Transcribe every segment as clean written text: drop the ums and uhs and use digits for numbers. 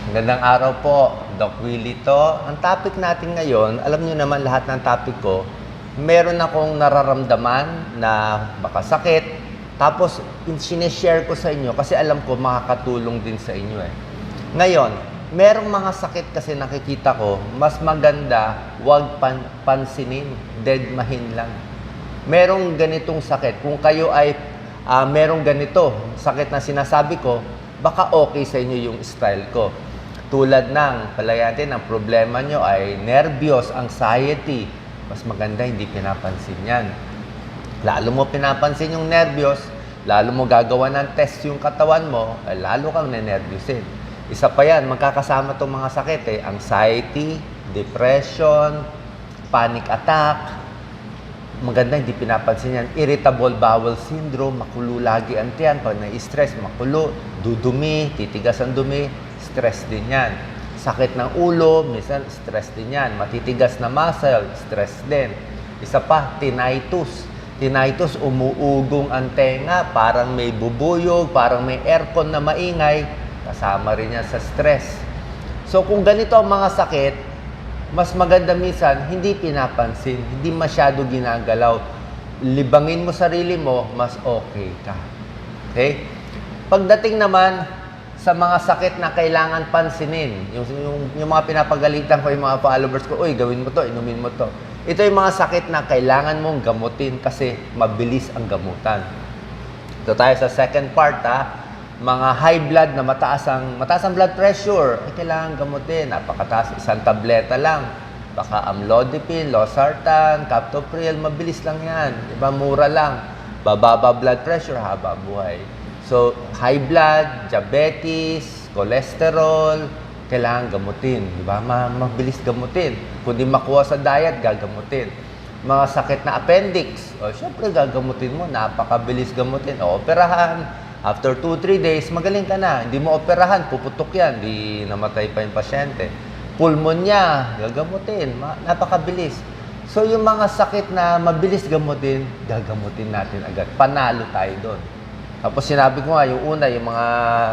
Magandang araw po, Doc Willie to. Ang topic natin ngayon, alam niyo naman lahat ng topic ko, meron akong nararamdaman na baka sakit, tapos sinishare ko sa inyo kasi alam ko makakatulong din sa inyo eh. Ngayon, merong mga sakit kasi nakikita ko, mas maganda wag pansinin, deadmahin lang. Merong ganitong sakit, kung kayo ay merong ganito, sakit na sinasabi ko, baka okay sa inyo yung style ko. Tulad ng, palagay natin, ang problema nyo ay nervyos, anxiety. Mas maganda hindi pinapansin yan. Lalo mo pinapansin yung nervyos, lalo mo gagawa ng test yung katawan mo, ay lalo kang nenervyusin. Isa pa yan, magkakasama itong mga sakit eh. Anxiety, depression, panic attack. Maganda hindi pinapansin yan. Irritable bowel syndrome, makulo lagi ang tiyan. Pag na-stress, makulo, dudumi, titigas ang dumi. Stress din yan. Sakit ng ulo, minsan stress din yan. Matitigas na muscle, stress din. Isa pa, tinnitus. Tinnitus, umuugong ang tenga, parang may bubuyog, parang may aircon na maingay. Kasama rin yan sa stress. So kung ganito ang mga sakit, mas maganda minsan, hindi pinapansin, hindi masyado ginagalaw. Libangin mo sarili mo, mas okay ka. Okay? Pagdating naman sa mga sakit na kailangan pansinin, yung mga pinapagalitan ko, yung mga followers ko, uy, gawin mo to, inumin mo to. Ito yung mga sakit na kailangan mong gamutin kasi mabilis ang gamutan. Ito tayo sa second part, mga high blood na mataas ang blood pressure, ay kailangan gamutin. Napakataas, isang tableta lang. Baka amlodipine, losartan, captopril, mabilis lang yan. Diba, mura lang. Bababa blood pressure, haba buhay. So, high blood, diabetes, cholesterol, kailangan gamutin. Diba? Mabilis gamutin. Kung di makuha sa diet, gagamutin. Mga sakit na appendix, syempre gagamutin mo. Napakabilis gamutin. O, operahan. After 2-3 days, magaling ka na. Hindi mo operahan, puputok yan. Di namatay pa yung pasyente. Pulmonya, gagamutin. Napakabilis. So, yung mga sakit na mabilis gamutin, gagamutin natin agad. Panalo tayo doon. Tapos sinabi ko nga, yung una, yung mga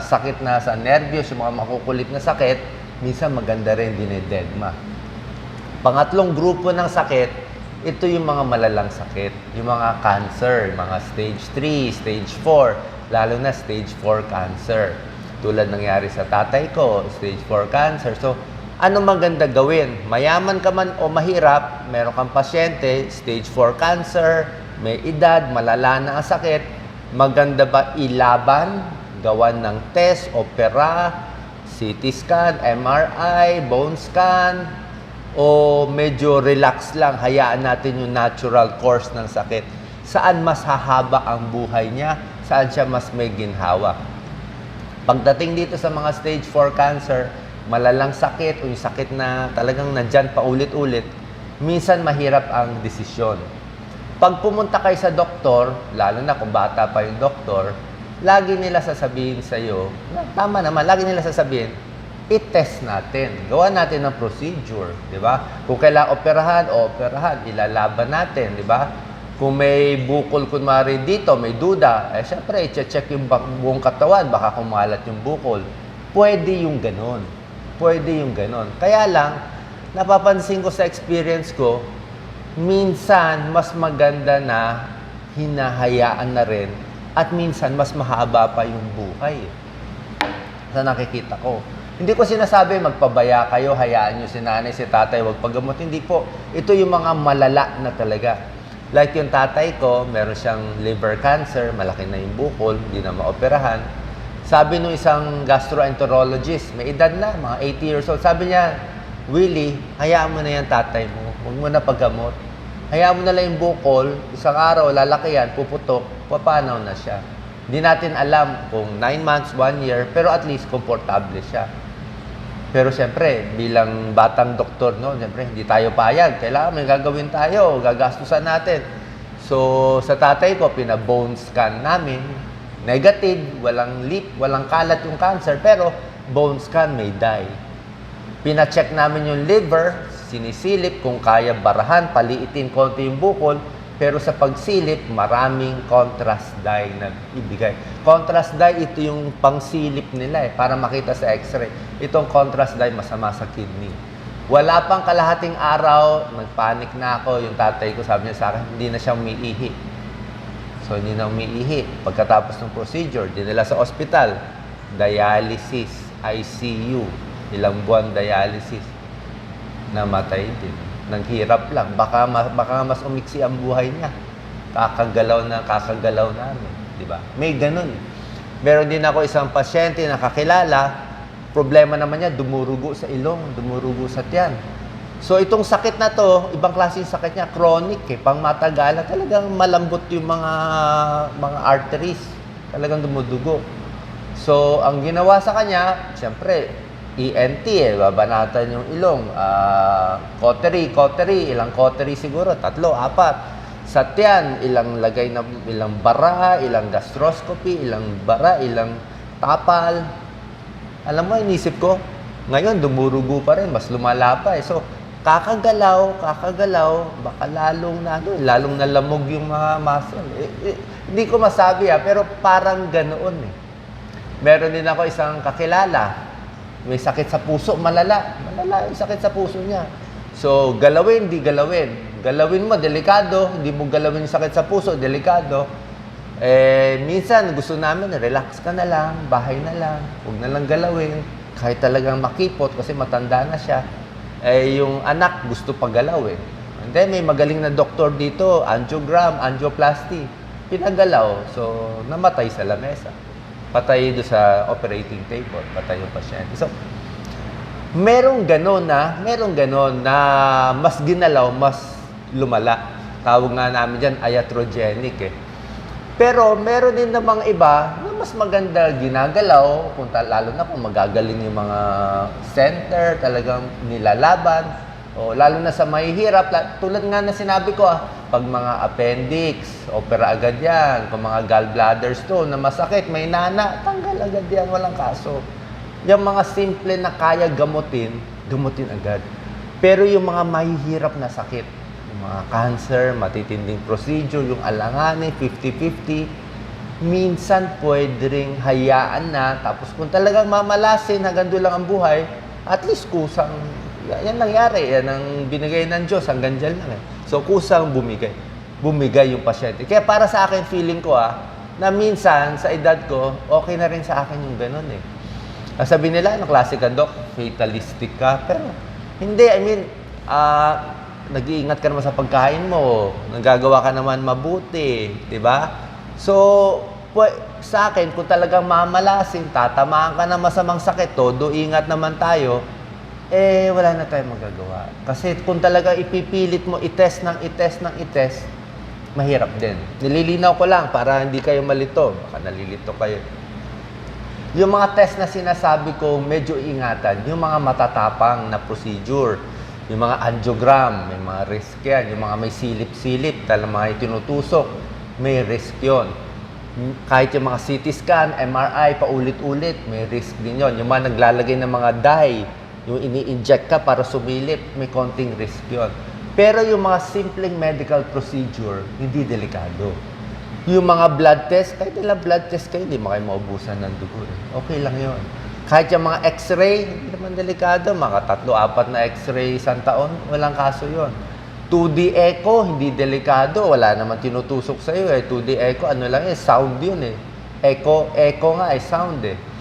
sakit na sa nervyos, yung mga makukulit na sakit, minsan maganda rin dinededma. Pangatlong grupo ng sakit, ito yung mga malalang sakit. Yung mga cancer, mga stage 3, stage 4, lalo na stage 4 cancer. Tulad nangyari sa tatay ko, stage 4 cancer. So, ano maganda gawin? Mayaman ka man o mahirap, meron kang pasyente, stage 4 cancer, may edad, malala na ang sakit, maganda ba ilaban, gawan ng test, opera, CT scan, MRI, bone scan, o medyo relax lang, hayaan natin yung natural course ng sakit? Saan mas hahaba ang buhay niya? Saan siya mas may ginhawa? Pagdating dito sa mga stage 4 cancer, malalang sakit o yung sakit na talagang nandyan pa ulit-ulit, minsan mahirap ang desisyon. Pag pumunta kayo sa doktor, lalo na kung bata pa yung doktor, lagi nila sasabihin sa'yo, tama naman, lagi nila sasabihin, i-test natin. Gawa natin ng procedure, di ba? Kung kailangan operahan, ilalaban natin, di ba? Kung may bukol, kunwari dito, may duda, syempre, i-check yung buong katawan, baka kumalat yung bukol. Pwede yung ganon. Pwede yung ganon. Kaya lang, napapansin ko sa experience ko, minsan, mas maganda na hinahayaan na rin at minsan, mas mahaba pa yung buhay. Sa nakikita ko. Hindi ko sinasabi, magpabaya kayo, hayaan nyo si nanay, si tatay, wag paggamot. Hindi po. Ito yung mga malala na talaga. Like yung tatay ko, meron siyang liver cancer, malaki na yung bukol, hindi na maoperahan. Sabi nung isang gastroenterologist, may edad na, mga 80 years old, sabi niya, Willie, hayaan mo na yan tatay mo. Huwag mo na paggamot. Hayaan mo na lang yung bukol. Isang araw, lalaki yan, puputok, papanaw na siya. Hindi natin alam kung 9 months, 1 year, pero at least komportable siya. Pero siyempre, bilang batang doktor, no, siyempre, hindi tayo payag. Kailangan may gagawin tayo, gagastusan natin. So, sa tatay ko, pina-bone scan namin. Negative, walang leak, walang kalat yung cancer, pero bone scan may die. Pina-check namin yung liver, sinisilip kung kaya barahan, paliitin konti yung bukol. Pero sa pagsilip, maraming contrast dye na ibigay. Contrast dye, ito yung pangsilip nila para makita sa x-ray. Itong contrast dye, masama sa kidney. Wala pang kalahating araw, nagpanik na ako. Yung tatay ko, sabi niya sa akin, hindi na siya umiihi. So, hindi na umiihi. Pagkatapos ng procedure, dinala sa ospital, dialysis, ICU, ilang buwan dialysis, namatay din. Naghirap lang. Baka mas umiksi ang buhay niya. Kakagalaw namin. Diba? May ganun. Meron din ako isang pasyente na kakilala, problema naman niya, dumurugo sa ilong, dumurugo sa tiyan. So, itong sakit na to, ibang klase yung sakit niya, chronic pang matagalan. Talagang malambot yung mga arteries. Talagang dumudugo. So, ang ginawa sa kanya, siyempre, ENT babanatan yung ilong. Cautery, ilang cautery siguro, 3, 4. Sa tiyan, ilang bara, ilang gastroscopy, ilang bara, ilang tapal. Alam mo, inisip ko, ngayon dumurugo pa rin, mas lumala pa So, kakagalaw, baka lalong nalamog yung mga muscle. Hindi ko masabi pero parang ganoon Meron din ako isang kakilala, may sakit sa puso, malala yung sakit sa puso niya. So, galawin, di galawin. Galawin mo, delikado. Hindi mo galawin yung sakit sa puso, delikado. Minsan, gusto namin, relax ka na lang, bahay na lang, huwag na lang galawin. Kahit talagang makipot kasi matanda na siya. Yung anak, gusto pagalawin. And then, may magaling na doktor dito, angiogram, angioplasty. Pinagalaw, so, namatay sa lamesa. Patay doon sa operating table, patay yung pasyente. So, merong ganon na mas ginalaw, mas lumala. Tawag nga namin dyan, iatrogenic Pero meron din namang iba na mas maganda ginagalaw, lalo na kung magagaling yung mga center, talagang nilalaban, o lalo na sa mahihirap, tulad nga na sinabi ko, pag mga appendix, opera agad yan, kung mga gallbladder stone na masakit, may nana, tanggal agad yan, walang kaso. Yung mga simple na kaya gamutin agad. Pero yung mga mahihirap na sakit, yung mga cancer, matitinding procedure, yung alanganin, 50-50, minsan pwede ring hayaan na, tapos kung talagang mamalasin, hanggang doon lang ang buhay, at least kusang, yan nangyari, yan ang binigay ng Diyos, hanggang dyan lang So, kusang bumigay yung pasyente. Kaya para sa akin, feeling ko na minsan, sa edad ko, okay na rin sa akin yung ganun Sabi nila, klase ka, Dok, fatalistic ka. Pero, hindi, nag-iingat ka naman sa pagkain mo, nagagawa ka naman mabuti, di ba? So, sa akin, kung talagang mamalasin, tatamaan ka na masamang sakit, todo ingat naman tayo, wala na tayong magagawa. Kasi kung talaga ipipilit mo, itest, mahirap din. Nililinaw ko lang para hindi kayo malito. Baka nalilito kayo. Yung mga test na sinasabi ko, medyo ingatan. Yung mga matatapang na procedure, yung mga angiogram, may mga risk yan. Yung mga may silip-silip, talagang mga tinutusok, may risk yon. Kahit yung mga CT scan, MRI, paulit-ulit, may risk din yon. Yung mga naglalagay ng mga dye, yung ini-inject ka para sumilip, may konting risk yon. Pero yung mga simpleng medical procedure, hindi delikado. Yung mga blood test, kahit ilang blood test kayo, hindi mo kayo maubusan ng dugo. Okay lang yon. Kahit yung mga x-ray, hindi naman delikado. Mga 3-4 na x-ray isang taon, walang kaso yon. 2D echo, hindi delikado. Wala naman tinutusok sa'yo 2D echo, ano lang sound yun Echo nga sound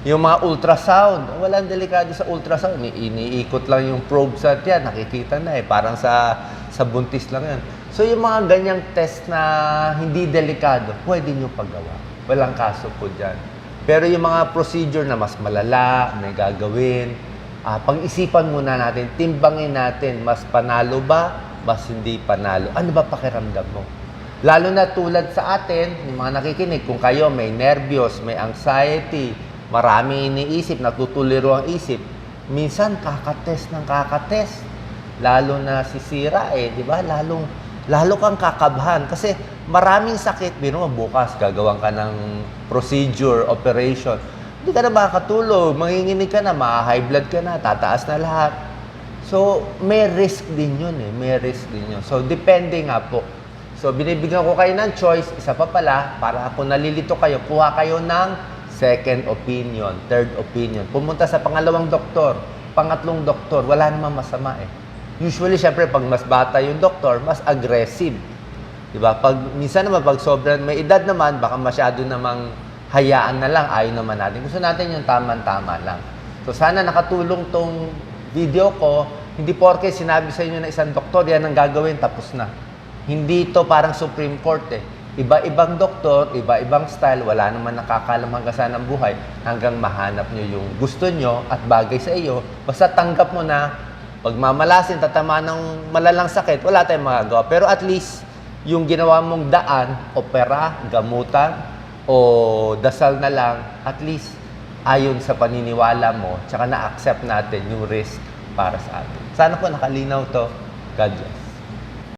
Yung mga ultrasound, walang delikado sa ultrasound. Iniikot lang yung probe sa tiyan, nakikita na parang sa buntis lang yan. So yung mga ganyang test na hindi delikado, pwede nyo paggawa. Walang kaso po dyan. Pero yung mga procedure na mas malala, may gagawin, pag-isipan muna natin, timbangin natin, mas panalo ba, mas hindi panalo. Ano ba pakiramdam mo? Lalo na tulad sa atin, yung mga nakikinig, kung kayo may nervyos, may anxiety, marami iniisip, natutuliro ang isip. Minsan, kakatest. Lalo na sisira di ba? Lalo kang kakabahan. Kasi maraming sakit. Bino mo, bukas, gagawan ka ng procedure, operation. Hindi ka na makakatulog. Manginginig ka na, ma-high blood ka na, tataas na lahat. So, may risk din yun May risk din yun. So, depende nga po So, binibigyan ko kayo ng choice. Isa pa pala, para kung nalilito kayo, kuha kayo ng second opinion, third opinion. Pumunta sa pangalawang doktor, pangatlong doktor, wala namang masama eh. Usually, syempre, pag mas bata yung doktor, mas aggressive. Diba? Minsan naman, pag sobrang may edad naman, baka masyado namang hayaan na lang, ayaw naman natin. Gusto natin yung tama-tama lang. So, sana nakatulong tong video ko. Hindi porke sinabi sa inyo na isang doktor, yan ang gagawin, tapos na. Hindi ito parang Supreme Court eh. Iba-ibang doktor, iba-ibang style, wala naman nakakalamhanggasan ng buhay hanggang mahanap nyo yung gusto nyo at bagay sa iyo. Basta tanggap mo na, pag mamalasin, tatama ng malalang sakit, wala tayong magagawa. Pero at least, yung ginawa mong daan, opera, gamutan, o dasal na lang, at least, ayon sa paniniwala mo, tsaka na-accept natin yung risk para sa atin. Sana po nakalinaw to. God bless.